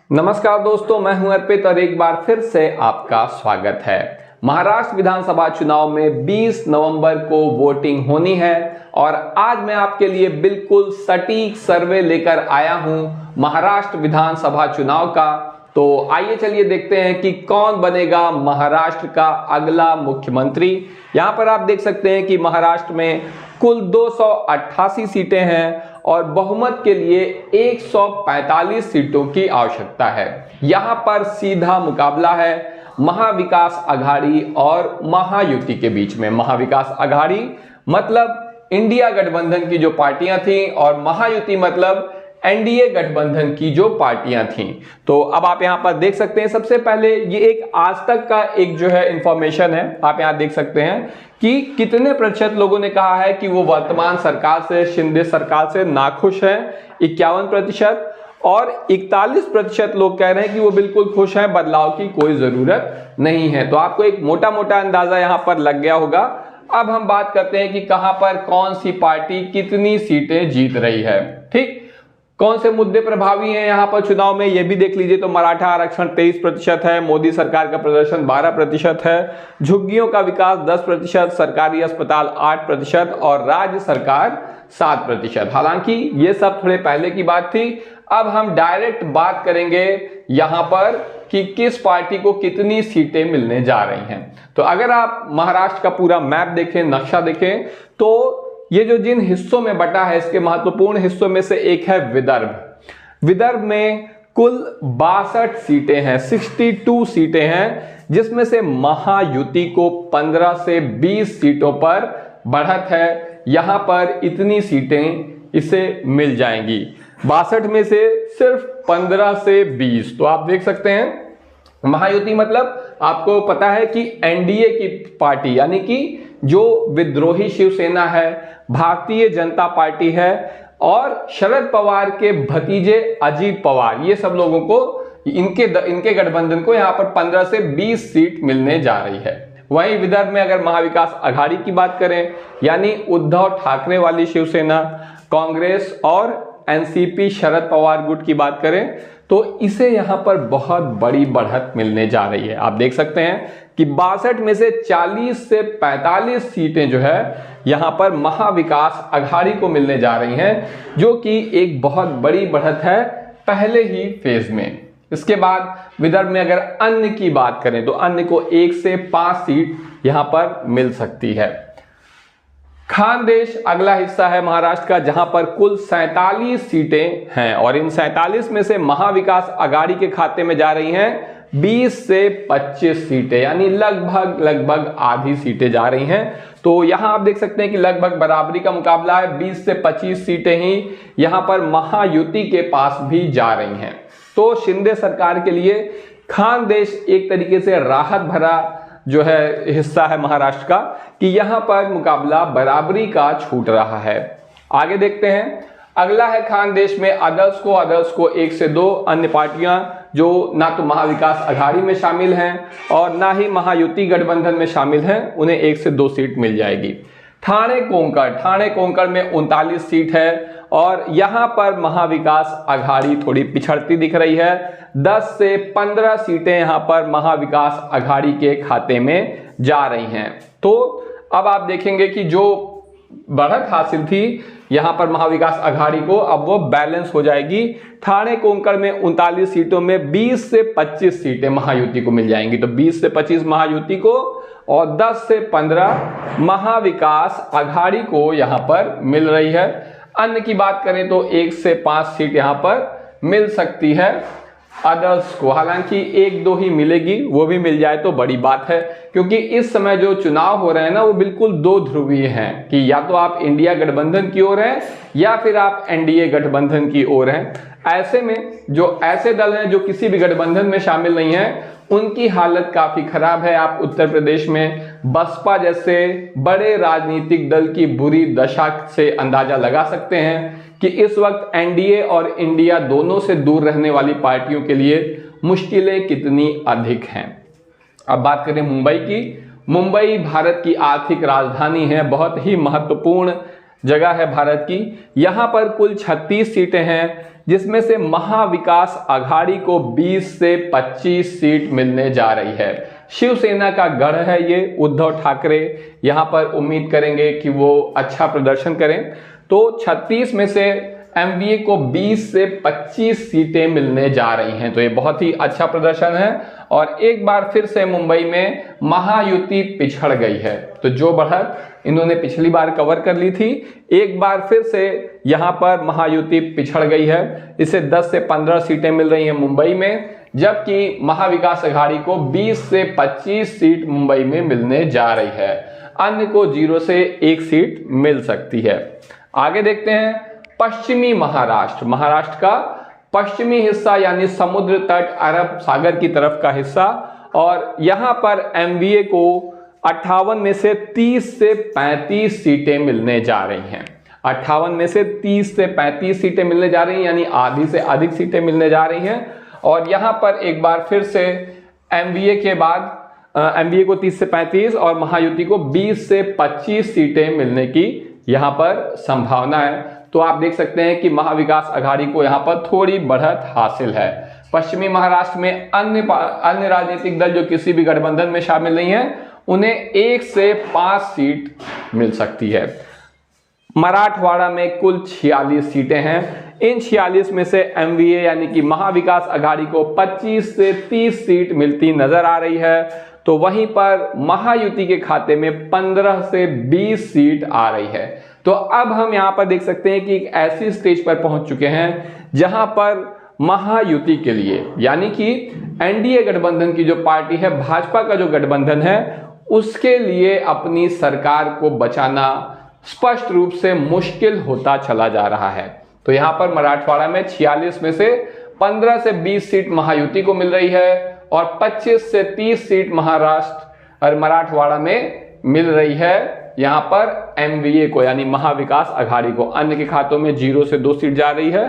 नमस्कार दोस्तों, मैं हूं अर्पित और एक बार फिर से आपका स्वागत है। महाराष्ट्र विधानसभा चुनाव में 20 नवंबर को वोटिंग होनी है और आज मैं आपके लिए बिल्कुल सटीक सर्वे लेकर आया हूं महाराष्ट्र विधानसभा चुनाव का। तो आइए चलिए देखते हैं कि कौन बनेगा महाराष्ट्र का अगला मुख्यमंत्री। यहां पर आप देख सकते हैं कि महाराष्ट्र में कुल 288 सीटें हैं और बहुमत के लिए 145 सीटों की आवश्यकता है। यहां पर सीधा मुकाबला है महाविकास आघाड़ी और महायुति के बीच में। महाविकास आघाड़ी मतलब इंडिया गठबंधन की जो पार्टियां थीं और महायुति मतलब एनडीए गठबंधन की जो पार्टियां थीं। तो अब आप यहां पर देख सकते हैं, सबसे पहले ये एक आज तक का एक जो है इंफॉर्मेशन है। आप यहां देख सकते हैं कि कितने प्रतिशत लोगों ने कहा है कि वो वर्तमान सरकार से, शिंदे सरकार से नाखुश हैं। 51% और 41% लोग कह रहे हैं कि वो बिल्कुल खुश हैं, बदलाव की कोई जरूरत नहीं है। तो आपको एक मोटा मोटा अंदाजा यहां पर लग गया होगा। अब हम बात करते हैं कि कहां पर कौन सी पार्टी कितनी सीटें जीत रही है। ठीक, कौन से मुद्दे प्रभावी हैं यहां पर चुनाव में, यह भी देख लीजिए। तो मराठा आरक्षण 23% है, मोदी सरकार का प्रदर्शन 12% है, झुग्गियों का विकास 10%, सरकारी अस्पताल 8% और राज्य सरकार 7%। हालांकि ये सब थोड़े पहले की बात थी। अब हम डायरेक्ट बात करेंगे यहां पर कि किस पार्टी को कितनी सीटें मिलने जा रही हैं। तो अगर आप महाराष्ट्र का पूरा मैप देखें, नक्शा देखें, तो ये जो जिन हिस्सों में बटा है, इसके महत्वपूर्ण हिस्सों में से एक है विदर्भ। विदर्भ में कुल 62 सीटें हैं, 62 सीटें हैं, जिसमें से महायुति को 15 से 20 सीटों पर बढ़त है। यहां पर इतनी सीटें इसे मिल जाएंगी। 62 में से सिर्फ 15 से 20। तो आप देख सकते हैं महायुति मतलब आपको पता है कि एनडीए की पार्टी, यानी कि जो विद्रोही शिवसेना है, भारतीय जनता पार्टी है और शरद पवार के भतीजे अजीत पवार, ये सब लोगों को इनके गठबंधन को यहां पर 15 से 20 सीट मिलने जा रही है। वहीं विदर्भ में अगर महाविकास आघाड़ी की बात करें, यानी उद्धव ठाकरे वाली शिवसेना, कांग्रेस और एनसीपी शरद पवार गुट की बात करें, तो इसे यहां पर बहुत बड़ी बढ़त मिलने जा रही है। आप देख सकते हैं कि 62 में से 40 से 45 सीटें जो है यहां पर महाविकास आघाड़ी को मिलने जा रही हैं, जो कि एक बहुत बड़ी बढ़त है पहले ही फेज में। इसके बाद विदर्भ में अगर अन्य की बात करें तो अन्य को 1 से 5 सीट यहां पर मिल सकती है। खानदेश अगला हिस्सा है महाराष्ट्र का, जहां पर कुल 47 सीटें हैं और इन 47 में से महाविकास आघाड़ी के खाते में जा रही हैं 20 से 25 सीटें, यानी लगभग आधी सीटें जा रही हैं। तो यहां आप देख सकते हैं कि लगभग बराबरी का मुकाबला है। 20 से 25 सीटें ही यहां पर महायुति के पास भी जा रही हैं। तो शिंदे सरकार के लिए खानदेश एक तरीके से राहत भरा जो है हिस्सा है महाराष्ट्र का, कि यहां पर मुकाबला बराबरी का छूट रहा है। आगे देखते हैं, अगला है खानदेश में अदर्स को 1 से 2 अन्य पार्टियां जो ना तो महाविकास आघाड़ी में शामिल हैं और ना ही महायुति गठबंधन में शामिल हैं, उन्हें 1 से 2 सीट मिल जाएगी। ठाणे कोंकण में 39 सीट है और यहां पर महाविकास आघाड़ी थोड़ी पिछड़ती दिख रही है। 10 से 15 सीटें यहां पर महाविकास आघाड़ी के खाते में जा रही हैं। तो अब आप देखेंगे कि जो बढ़त हासिल थी यहां पर महाविकास आघाड़ी को, अब वो बैलेंस हो जाएगी। ठाणे कोंकण में 39 सीटों में 20 से 25 सीटें महायुति को मिल जाएंगी। तो 20 से 25 महायुति को और 10 से 15 महाविकास आघाड़ी को यहां पर मिल रही है। अन्य की बात करें तो 1 से 5 सीट यहां पर मिल सकती है अदर्स को। हालांकि 1-2 ही मिलेगी, वो भी मिल जाए तो बड़ी बात है, क्योंकि इस समय जो चुनाव हो रहे हैं ना, वो बिल्कुल 2 ध्रुवीय हैं कि या तो आप इंडिया गठबंधन की ओर हैं या फिर आप एनडीए गठबंधन की ओर हैं। ऐसे में जो ऐसे दल हैं जो किसी भी गठबंधन में शामिल नहीं हैं, उनकी हालत काफी खराब है। आप उत्तर प्रदेश में बसपा जैसे बड़े राजनीतिक दल की बुरी दशा से अंदाजा लगा सकते हैं कि इस वक्त एनडीए और इंडिया दोनों से दूर रहने वाली पार्टियों के लिए मुश्किलें कितनी अधिक हैं। अब बात करें मुंबई की। मुंबई भारत की आर्थिक राजधानी है, बहुत ही महत्वपूर्ण जगह है भारत की। यहां पर कुल 36 सीटें हैं। जिसमें से महाविकास आघाड़ी को 20 से 25 सीट मिलने जा रही है। शिवसेना का गढ़ है ये, उद्धव ठाकरे यहां पर उम्मीद करेंगे कि वो अच्छा प्रदर्शन करें। तो 36 में से एमवीए को 20 से 25 सीटें मिलने जा रही हैं, तो ये बहुत ही अच्छा प्रदर्शन है। और एक बार फिर से मुंबई में महायुति पिछड़ गई है, तो जो बढ़त इन्होंने पिछली बार कवर कर ली थी, एक बार फिर से यहां पर महायुति पिछड़ गई है। इसे 10 से 15 सीटें मिल रही हैं मुंबई में, जबकि महाविकास आघाड़ी को 20 से 25 सीट मुंबई में मिलने जा रही है। अन्य को 0 से 1 सीट मिल सकती है। आगे देखते हैं पश्चिमी महाराष्ट्र। महाराष्ट्र का पश्चिमी हिस्सा यानी समुद्र तट अरब सागर की तरफ का हिस्सा, और यहां पर एमवीए को 58 में से 30 से 35 सीटें मिलने जा रही हैं। 58 में से 30 से 35 सीटें मिलने जा रही हैं, यानी आधी से अधिक सीटें मिलने जा रही हैं। और यहां पर एक बार फिर से एमवीए के बाद एमवीए को 30 से 35 और महायुति को 20 से 25 सीटें मिलने की यहां पर संभावना है। तो आप देख सकते हैं कि महाविकास आघाड़ी को यहां पर थोड़ी बढ़त हासिल है। पश्चिमी महाराष्ट्र में अन्य राजनीतिक दल जो किसी भी गठबंधन में शामिल नहीं है, उन्हें 1 से 5 सीट मिल सकती है। मराठवाड़ा में कुल 46 सीटें हैं। इन 46 में से एमवीए यानी कि महाविकास आघाड़ी को 25 से 30 सीट मिलती नजर आ रही है, तो वहीं पर महायुति के खाते में 15 से 20 सीट आ रही है। तो अब हम यहां पर देख सकते हैं कि एक ऐसी स्टेज पर पहुंच चुके हैं जहां पर महायुति के लिए यानी कि एनडीए गठबंधन की जो पार्टी है, भाजपा का जो गठबंधन है, उसके लिए अपनी सरकार को बचाना स्पष्ट रूप से मुश्किल होता चला जा रहा है। तो यहां पर मराठवाड़ा में 46 में से 15 से 20 सीट महायुति को मिल रही है और 25 से 30 सीट महाराष्ट्र और मराठवाड़ा में मिल रही है यहां पर एमवीए को यानी महाविकास आघाड़ी को। अन्य के खातों में 0 से 2 सीट जा रही है।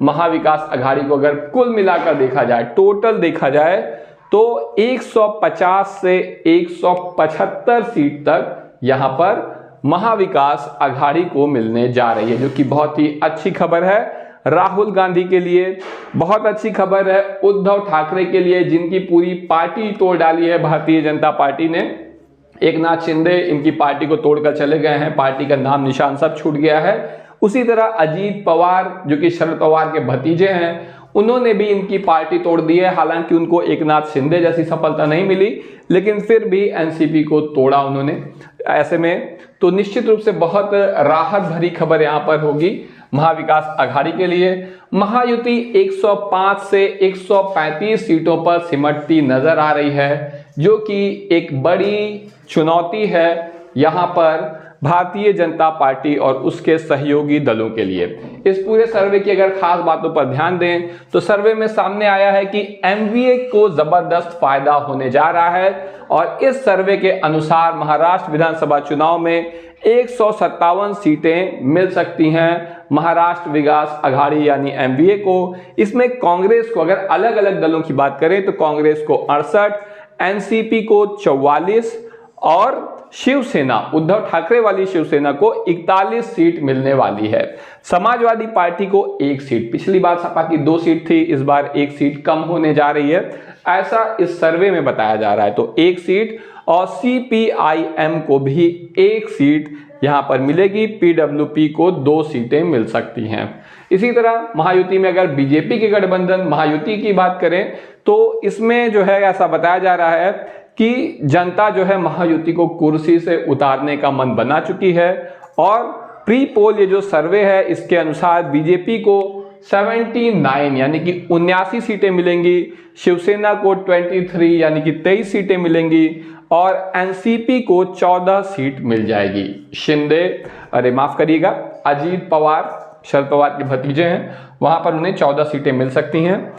महाविकास आघाड़ी को अगर कुल मिलाकर देखा जाए, टोटल देखा जाए, तो 150 से 175 सीट तक यहां पर महाविकास आघाड़ी को मिलने जा रही है, जो कि बहुत ही अच्छी खबर है राहुल गांधी के लिए, बहुत अच्छी खबर है उद्धव ठाकरे के लिए, जिनकी पूरी पार्टी तोड़ डाली है भारतीय जनता पार्टी ने। एक नाथ शिंदे इनकी पार्टी को तोड़कर चले गए हैं, पार्टी का नाम निशान सब छूट गया है। उसी तरह अजीत पवार जो कि शरद पवार के भतीजे हैं, उन्होंने भी इनकी पार्टी तोड़ दी है। हालांकि उनको एक नाथ शिंदे जैसी सफलता नहीं मिली, लेकिन फिर भी एनसीपी को तोड़ा उन्होंने। ऐसे में तो निश्चित रूप से बहुत राहत भरी खबर यहां पर होगी महाविकास आघाड़ी के लिए। महायुति 105 से 135 सीटों पर सिमटती नजर आ रही है, जो कि एक बड़ी चुनौती है यहां पर भारतीय जनता पार्टी और उसके सहयोगी दलों के लिए। इस पूरे सर्वे की अगर खास बातों पर ध्यान दें तो सर्वे में सामने आया है कि एमवीए को जबरदस्त फायदा होने जा रहा है, और इस सर्वे के अनुसार महाराष्ट्र विधानसभा चुनाव में 157 सीटें मिल सकती हैं महाराष्ट्र विकास आघाड़ी यानी एमवीए को। इसमें कांग्रेस को, अगर अलग अलग दलों की बात करें तो कांग्रेस को 68, एनसीपी को 44 और शिवसेना, उद्धव ठाकरे वाली शिवसेना को 41 सीट मिलने वाली है। समाजवादी पार्टी को 1 सीट, पिछली बार सपा की 2 सीट थी, इस बार 1 सीट कम होने जा रही है, ऐसा इस सर्वे में बताया जा रहा है। तो 1 सीट, और सीपीआईएम को भी 1 सीट यहां पर मिलेगी। पीडब्ल्यूपी को 2 सीटें मिल सकती हैं। इसी तरह महायुति में अगर बीजेपी के गठबंधन महायुति की बात करें तो इसमें जो है ऐसा बताया जा रहा है कि जनता जो है महायुति को कुर्सी से उतारने का मन बना चुकी है, और प्री पोल ये जो सर्वे है इसके अनुसार बीजेपी को 79 यानी कि 79 सीटें मिलेंगी, शिवसेना को 23 यानी कि 23 सीटें मिलेंगी, और एनसीपी को 14 सीट मिल जाएगी। माफ करिएगा, अजीत पवार शरद पवार के भतीजे हैं, वहां पर उन्हें 14 सीटें मिल सकती हैं।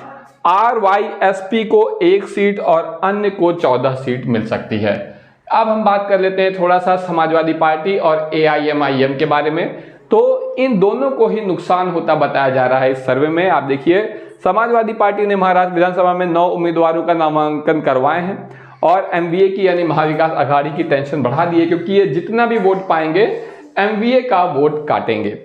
आरवाईएसपी को 1 सीट और अन्य को 14 सीट मिल सकती है। अब हम बात कर लेते हैं थोड़ा सा समाजवादी पार्टी और एआईएमआईएम के बारे में। तो इन दोनों को ही नुकसान होता बताया जा रहा है इस सर्वे में। आप देखिए, समाजवादी पार्टी ने महाराष्ट्र विधानसभा में 9 उम्मीदवारों का नामांकन करवाए हैं, और एमवीए की यानी महाविकास आघाड़ी की टेंशन बढ़ा दी है, क्योंकि ये जितना भी वोट पाएंगे एमवीए का वोट काटेंगे।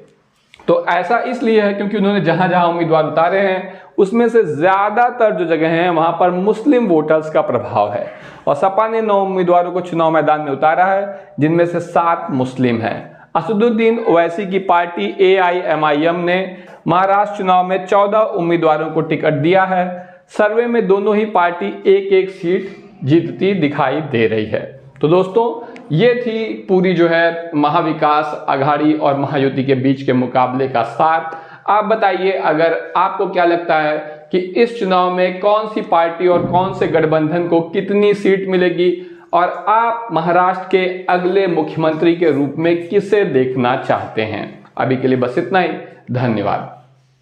तो ऐसा इसलिए है क्योंकि उन्होंने जहां जहां उम्मीदवार उतारे हैं उसमें से ज्यादातर जो जगह हैं वहां पर मुस्लिम वोटर्स का प्रभाव है। और सपा ने 9 उम्मीदवारों को चुनाव मैदान में उतारा है, जिनमें से 7 मुस्लिम हैं। असदुद्दीन ओवैसी की पार्टी AIMIM ने महाराष्ट्र चुनाव में 14 उम्मीदवारों को टिकट दिया है। सर्वे में दोनों ही पार्टी एक सीट जीतती दिखाई दे रही है। तो दोस्तों, ये थी पूरी जो है महाविकास आघाड़ी और महायुति के बीच के मुकाबले का सार। आप बताइए, अगर आपको क्या लगता है कि इस चुनाव में कौन सी पार्टी और कौन से गठबंधन को कितनी सीट मिलेगी, और आप महाराष्ट्र के अगले मुख्यमंत्री के रूप में किसे देखना चाहते हैं? अभी के लिए बस इतना ही। धन्यवाद।